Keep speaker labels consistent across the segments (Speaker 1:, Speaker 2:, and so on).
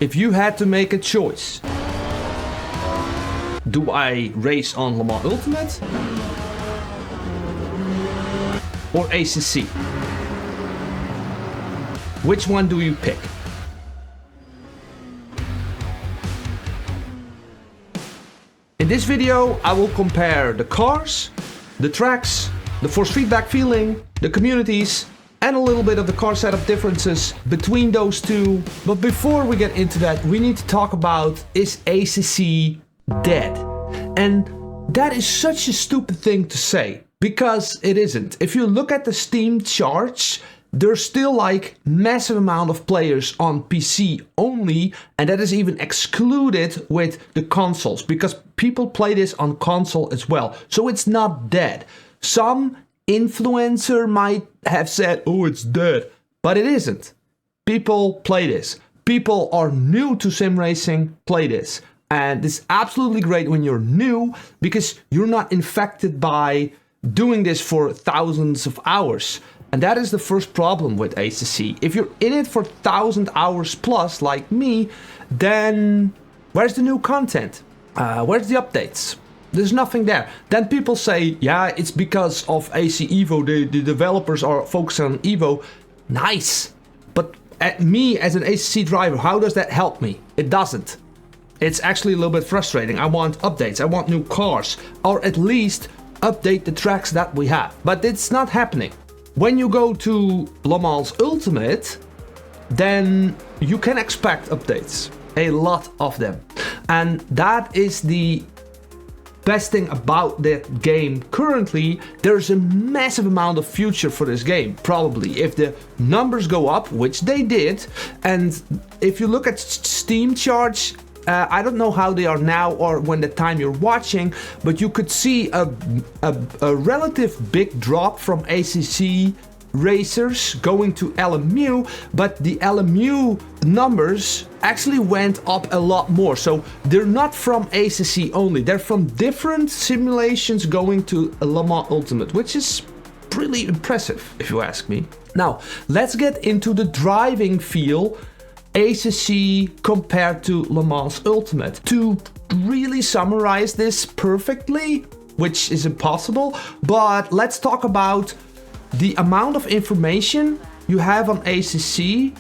Speaker 1: If you had to make a choice, do I race on Le Mans Ultimate or ACC? Which one do you pick? In this video, I will compare the cars, the tracks, the force feedback feeling, the communities, and a little bit of the car setup differences between those two. But before we get into that, we need to talk about, is ACC dead? And that is such a stupid thing to say, because it isn't. If you look at the Steam charts, there's still like massive amount of players on PC only, and that is even excluded with the consoles, because people play this on console as well. So it's not dead. Some influencer might have said, oh, it's dead, but it isn't. People play this. People are new to sim racing, play this. And it's absolutely great when you're new, because you're not infected by doing this for thousands of hours. And that is the first problem with ACC. If you're in it for 1,000 hours plus, like me, then where's the new content? Where's the updates? There's nothing there. Then people say, yeah, it's because of AC Evo. The developers are focused on Evo. Nice. But me as an ACC driver, how does that help me? It doesn't. It's actually a little bit frustrating. I want updates. I want new cars. Or at least update the tracks that we have. But it's not happening. When you go to Le Mans Ultimate, then you can expect updates. A lot of them. And that is the best thing about that game currently. There's a massive amount of future for this game, probably, if the numbers go up, which they did. And if you look at Steam charts, I don't know how they are now or when the time you're watching, but you could see a relative big drop from ACC racers going to LMU, but the LMU numbers actually went up a lot more. So they're not from ACC only, they're from different simulations going to Le Mans Ultimate, which is pretty impressive if you ask me. Now let's get into the driving feel ACC compared to Le Mans Ultimate. To really summarize this perfectly, which is impossible, but let's talk about the amount of information you have on ACC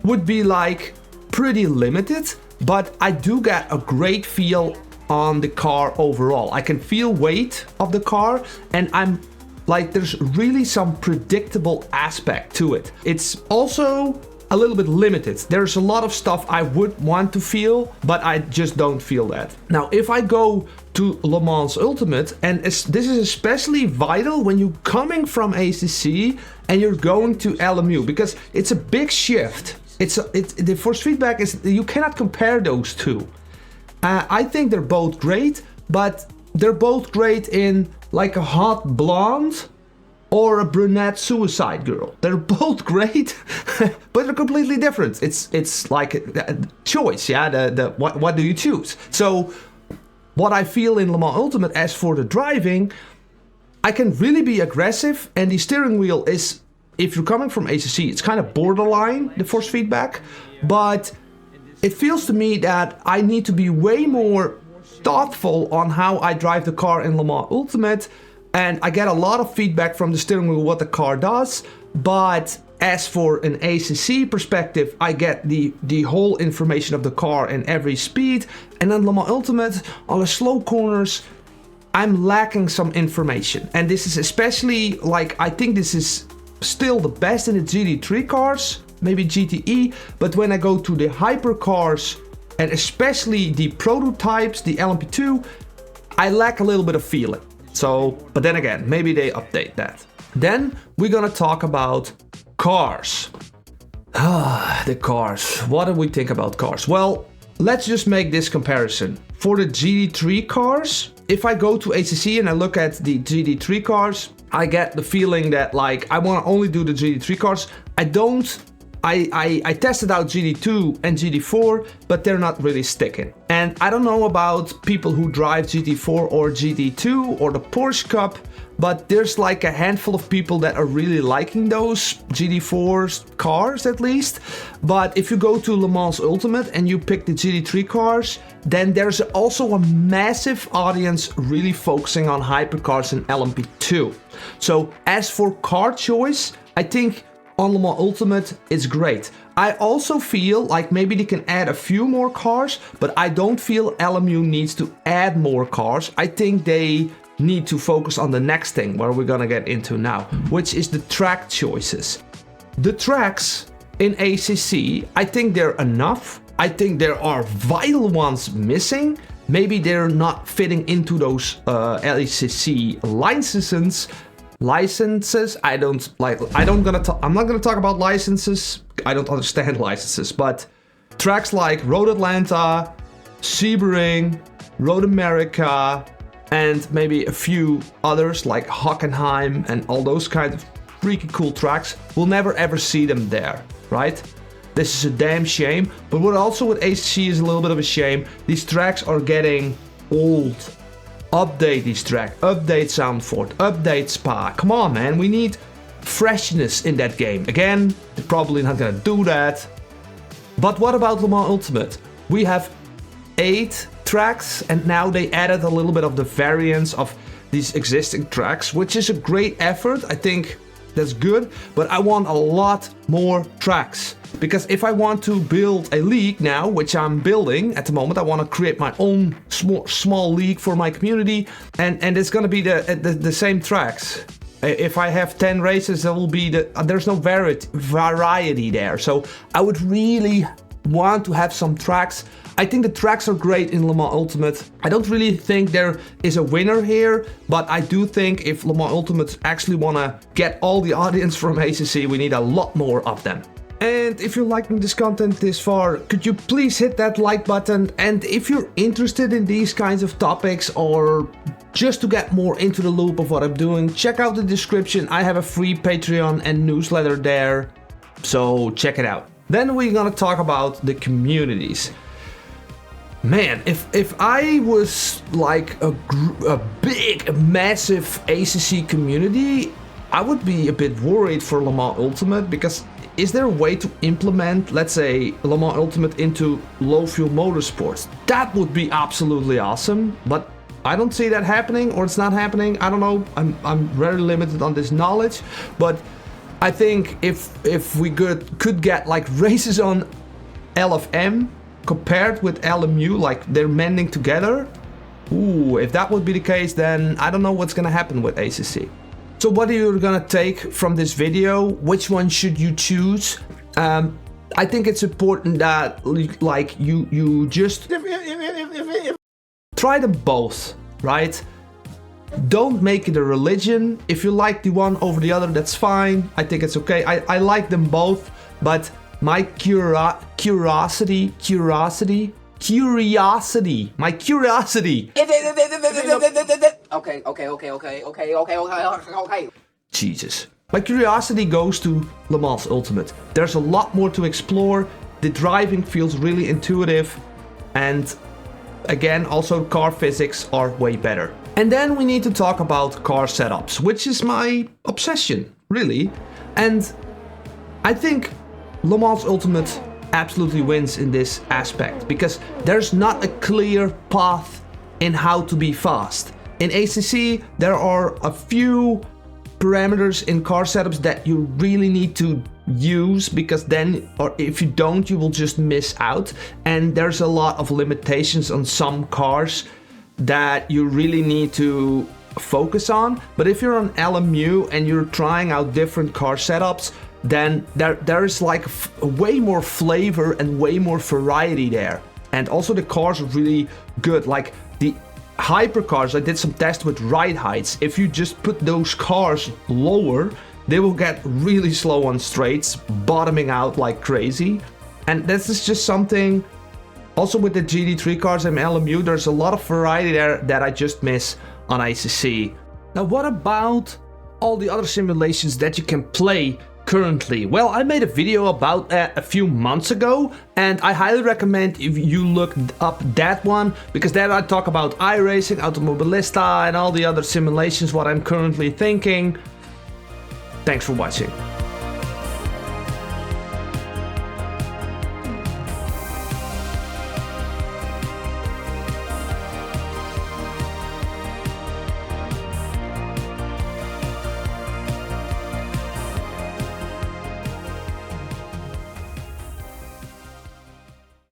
Speaker 1: would be like pretty limited, but I do get a great feel on the car overall. I can feel weight of the car, and I'm like, there's really some predictable aspect to it. It's also a little bit limited. There's a lot of stuff I would want to feel, but I just don't feel that. Now, if I go to Le Mans Ultimate, and this is especially vital when you're coming from ACC and you're going to LMU, because it's a big shift. The force feedback is, you cannot compare those two. I think they're both great, but they're both great in like a hot blonde or a brunette suicide girl. They're both great, but they're completely different. It's like a choice, yeah. What do you choose? So what I feel in Le Mans Ultimate, as for the driving, I can really be aggressive, and the steering wheel is, if you're coming from ACC, it's kind of borderline, the force feedback, but it feels to me that I need to be way more thoughtful on how I drive the car in Le Mans Ultimate. And I get a lot of feedback from the steering wheel what the car does, but as for an ACC perspective, I get the whole information of the car in every speed. And then Le Mans Ultimate, on the slow corners, I'm lacking some information. And this is especially, like, I think this is still the best in the GT3 cars, maybe GTE, but when I go to the hypercars, and especially the prototypes, the LMP2, I lack a little bit of feeling. So, but then again, maybe they update that. Then we're gonna talk about cars. The cars. What do we think about cars? Well, let's just make this comparison. For the GT3 cars, if I go to ACC and I look at the GT3 cars, I get the feeling that, like, I want to only do the GT3 cars. I don't I tested out GT2 and GT4, but they're not really sticking. And I don't know about people who drive GT4 or GT2 or the Porsche Cup, but there's like a handful of people that are really liking those GT4 cars at least. But if you go to Le Mans Ultimate and you pick the GT3 cars, then there's also a massive audience really focusing on hypercars in LMP2. So as for car choice, I think on Le Mans Ultimate it's great. I also feel like maybe they can add a few more cars, but I don't feel LMU needs to add more cars. I think they need to focus on the next thing where we're gonna get into now, which is the track choices. The tracks in ACC, I think they're enough. I think there are vital ones missing. Maybe they're not fitting into those ACC licenses. I'm not gonna talk about licenses. I don't understand licenses, but tracks like Road Atlanta, Sebring, Road America, and maybe a few others like Hockenheim and all those kind of freaky cool tracks, we'll never ever see them there, right? This is a damn shame, but what also with ACC is a little bit of a shame, these tracks are getting old. Update these tracks, update Soundfort, update Spa. Come on, man, we need freshness in that game. Again, they're probably not gonna do that. But what about Le Mans Ultimate? We have 8 tracks, and now they added a little bit of the variants of these existing tracks, which is a great effort. I think that's good, but I want a lot more tracks. Because if I want to build a league now, which I'm building at the moment, I want to create my own small league for my community, and it's gonna be the same tracks. If I have 10 races, there will be there's no variety there. So I would really want to have some tracks. I think the tracks are great in Le Mans Ultimate. I don't really think there is a winner here, but I do think if Le Mans Ultimate actually want to get all the audience from ACC, we need a lot more of them. And if you're liking this content this far, could you please hit that like button? And if you're interested in these kinds of topics or just to get more into the loop of what I'm doing, check out the description. I have a free Patreon and newsletter there, so check it out. Then we're gonna talk about the communities. Man, if I was like a big, massive ACC community, I would be a bit worried for Le Mans Ultimate, because is there a way to implement, let's say, Le Mans Ultimate into low fuel motorsports? That would be absolutely awesome, but I don't see that happening, or it's not happening. I don't know. I'm very limited on this knowledge, but I think if we could get like races on LFM compared with LMU, like they're mending together. Ooh, if that would be the case, then I don't know what's gonna happen with ACC. So what are you gonna take from this video? Which one should you choose? I think it's important that like you just try them both, right? Don't make it a religion. If you like the one over the other, that's fine. I think it's okay. I like them both, but my curiosity. Okay. Jesus. My curiosity goes to Le Mans Ultimate. There's a lot more to explore. The driving feels really intuitive, and again, also car physics are way better. And then we need to talk about car setups, which is my obsession, really. And I think Le Mans Ultimate absolutely wins in this aspect, because there's not a clear path in how to be fast. In ACC, there are a few parameters in car setups that you really need to use, because then, or if you don't, you will just miss out. And there's a lot of limitations on some cars that you really need to focus on. But if you're on LMU and you're trying out different car setups, then there's like way more flavor and way more variety there. And also the cars are really good. Like the hypercars, I did some tests with ride heights. If you just put those cars lower, they will get really slow on straights, bottoming out like crazy. And this is just something. Also with the GT3 cars and LMU, there's a lot of variety there that I just miss on ACC. Now what about all the other simulations that you can play currently? Well, I made a video about that a few months ago, and I highly recommend if you look up that one, because there I talk about iRacing, Automobilista, and all the other simulations, what I'm currently thinking. Thanks for watching.